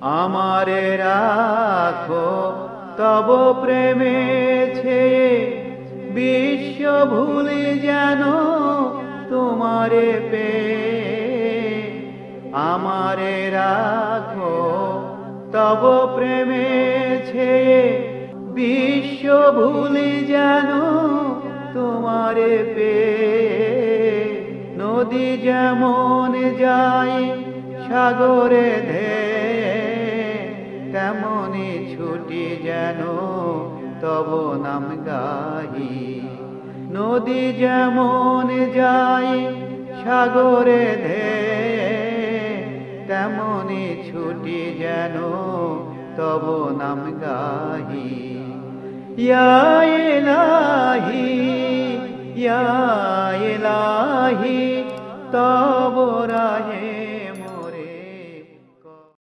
আমারে রাখো তব প্রেমে ছেয়ে বিশ্ব ভুলি যেন তোমারে পেয়ে। আমারে রাখো তব প্রেমে ছেয়ে বিশ্ব ভুলি যেন তোমারে পেয়ে। নদী যেমন যায় সাগরে ধেয়ে তেমনি ছুটি যেন তব নাম গাহি। নদী যেমন যায় সাগরে ধেয়ে তেমনি ছুটি যেন তব নাম গাহি। ইয়া ইলাহি ইয়া ইলাহি তব রাহে